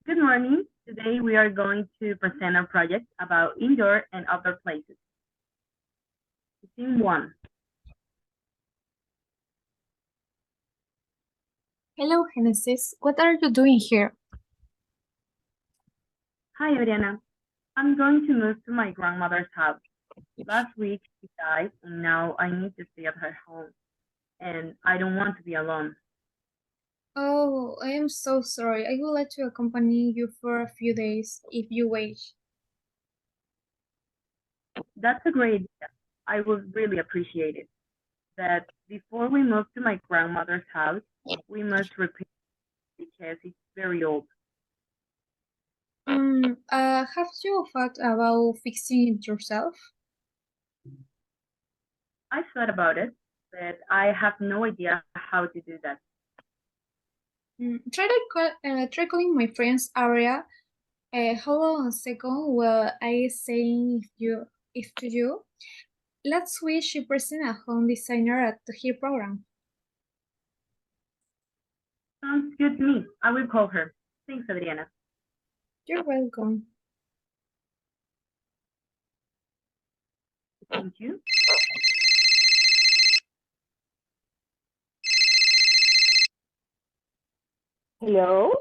Good morning. Today we are going to present our project about indoor and outdoor places. Scene 1. Hello, Genesis. What are you doing here? Hi, Adriana. I'm going to move to my grandmother's house. Last week she died and now I need to stay at her home. And I don't want to be alone. Oh, I am so sorry. I would like to accompany you for a few days if you wish. That's a great idea. I would really appreciate it. But before we move to my grandmother's house, we must repair it because it's very old. Have you thought about fixing it yourself? I thought about it, but I have no idea how to do that. Try calling my friend's area. Hold on a second while I saying if to you. Last week she presented a home designer at her program. Sounds good to me. I will call her. Thanks, Adriana. You're welcome. Thank you. Hello?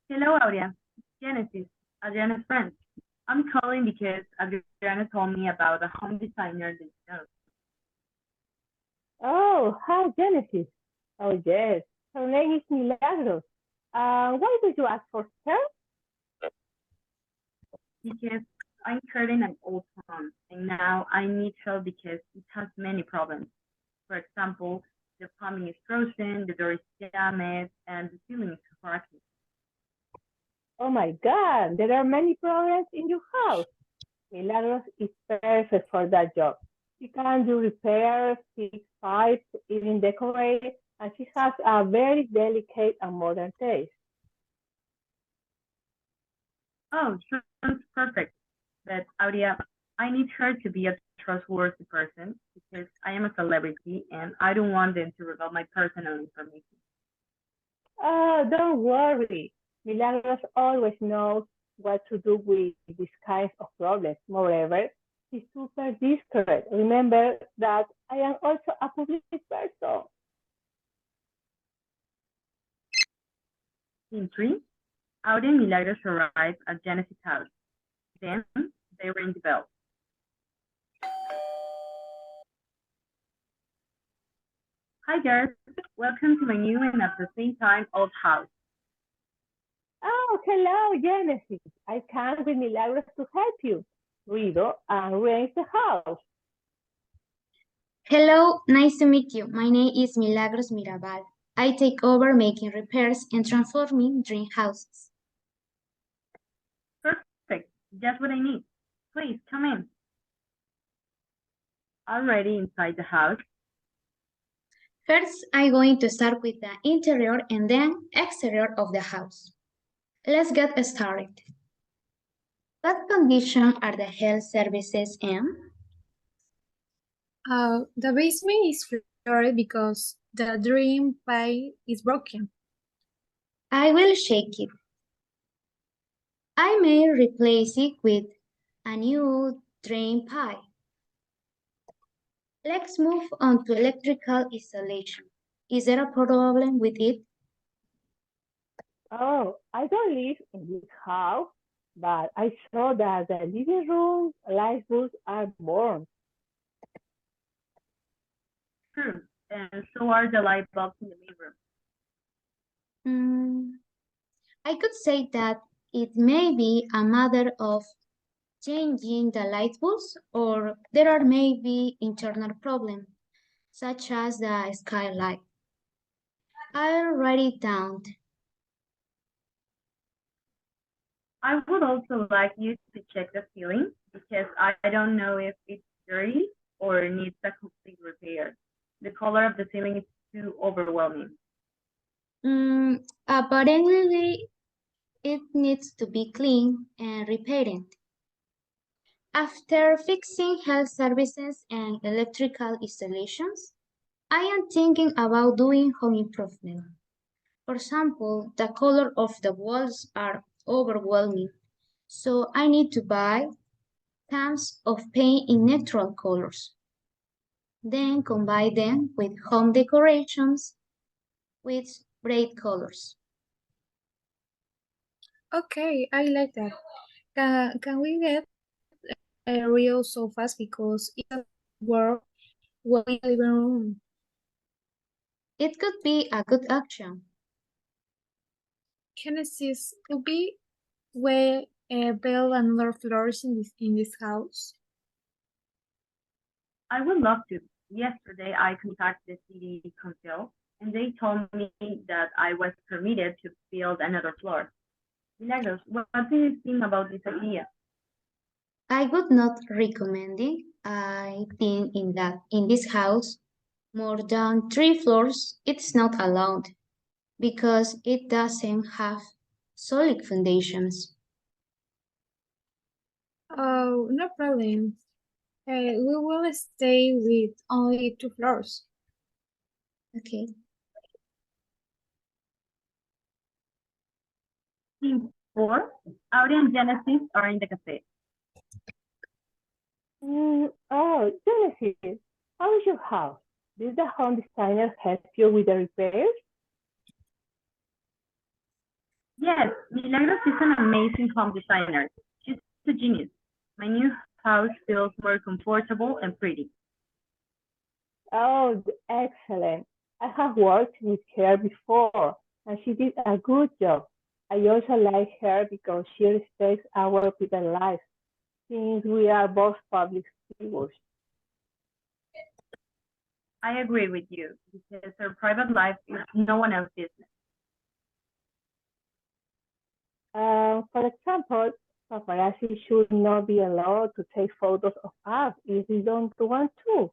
Hello, Aurea. Genesis, Adriana's friend. I'm calling because Adriana told me about a home designer that you know. Oh, hi, Genesis. Oh, yes. Her name is Milagros. Why did you ask for her? Because I'm currently an old home and now I need help because it has many problems. For example, the plumbing is frozen, the door is damaged, and the ceiling is cracking. Oh my God, there are many problems in your house. Milagros is perfect for that job. She can do repairs, fix pipes, even decorate, and she has a very delicate and modern taste. Oh, sounds perfect. But Aurea, I need her to be a trustworthy person because I am a celebrity and I don't want them to reveal my personal information. Don't worry. Milagros always knows what to do with these kinds of problems. Moreover, she's super discreet. Remember that I am also a public person. In 3, Aurea and Milagros arrive at Genesis' house. Then they ring the bell. Hi guys, welcome to my new and at the same time old house. Oh, hello, Genesis. I came with Milagros to help you. Guido arrange the house. Hello, nice to meet you. My name is Milagros Mirabal. I take over making repairs and transforming dream houses. Perfect, just what I need. Please come in. Already inside the house. First, I'm going to start with the interior and then exterior of the house. Let's get started. What condition are the health services in? The basement is floored because the drain pipe is broken. I will shake it. I may replace it with a new drain pipe. Let's move on to electrical installation. Is there a problem with it? Oh, I don't live in this house, but I saw that the living room light bulbs are born. True, and so are the light bulbs in the living room. I could say that it may be a matter of changing the light bulbs, or there are maybe internal problems, such as the skylight. I'll write it down. I would also like you to check the ceiling because I don't know if it's dirty or needs a complete repair. The color of the ceiling is too overwhelming. Apparently, it needs to be cleaned and repaired. After fixing health services and electrical installations, I am thinking about doing home improvement. For example, the color of the walls are overwhelming, so I need to buy cans of paint in neutral colors. Then combine them with home decorations with bright colors. Okay, I like that. Can we get a real sofas because it doesn't work well in the living room? It could be a good option. Genesis could be where build another floors in this house. I would love to. Yesterday, I contacted the city council, and they told me that I was permitted to build another floor. Milagros, what do you think about this idea? I would not recommend it. I think in this house, more than 3 floors, it's not allowed because it doesn't have solid foundations. Oh, no problem. We will stay with only 2 floors. Okay. Team 4, Aurea and Genesis are in the cafe. Oh, Genesis, how is your house? Did the home designer help you with the repairs? Yes, Milagros is an amazing home designer. She's a genius. My new house feels more comfortable and pretty. Oh, excellent. I have worked with her before, and she did a good job. I also like her because she respects our private life, since we are both public figures. I agree with you because her private life is no one else's business. For example, paparazzi should not be allowed to take photos of us if they don't want to.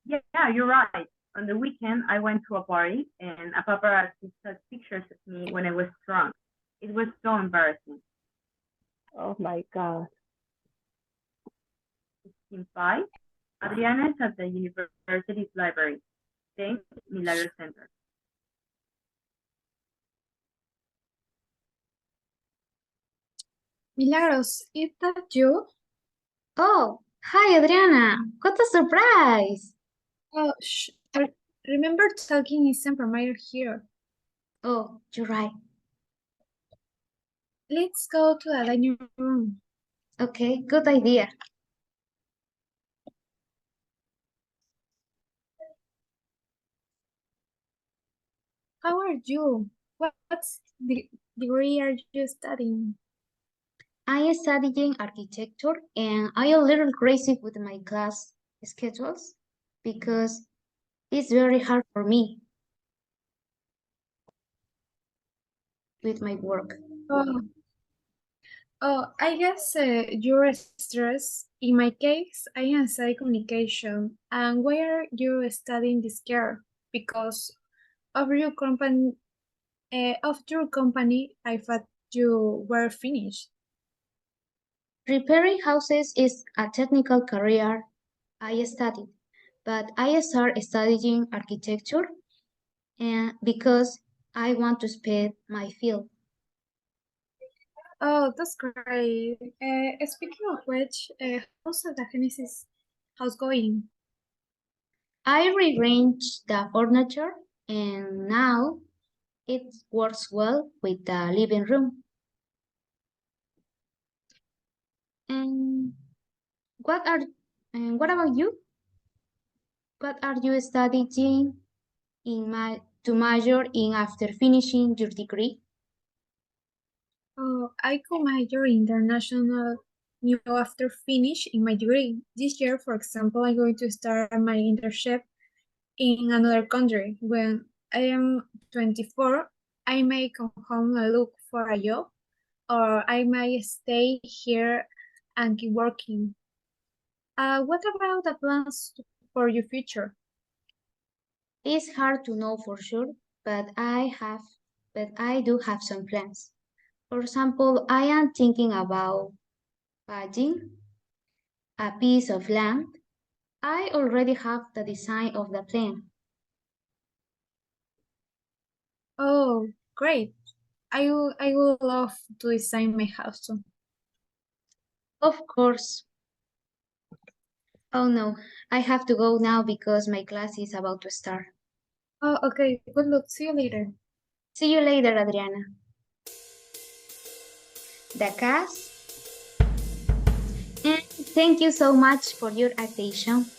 Yeah, you're right. On the weekend, I went to a party and a paparazzi took pictures of me when I was drunk. It was so embarrassing. Oh my God. Team 5, Adriana is at the university's library. Thanks, Milagros Center. Milagros, is that you? Oh, hi Adriana. What a surprise. Oh, remember talking in San Mayor here. Oh, you're right. Let's go to the dining room. Okay, good idea. How are you? What's the degree are you studying? I am studying architecture and I am a little crazy with my class schedules because it's very hard for me with my work. I guess you're stressed. In my case, I am studying communication. And where are you studying this year? Because of your company, I thought you were finished. Repairing houses is a technical career I studied, but I started studying architecture and because I want to speed my field. Oh, that's great. Speaking of which, how's the Genesis house going? I rearranged the furniture and now it works well with the living room. And what about you? What are you studying to major in after finishing your degree? Oh, I could major in international new after finish in my degree. This year, for example, I'm going to start my internship in another country. When I am 24, I may come home and look for a job, or I might stay here and keep working. What about the plans for your future? It's hard to know for sure, but I do have some plans. For example, I am thinking about buying a piece of land. I already have the design of the plan. Oh, great. I would love to design my house too. Of course. Oh no, I have to go now because my class is about to start. Oh, okay. Good luck. See you later. See you later, Adriana. The cast. And thank you so much for your attention.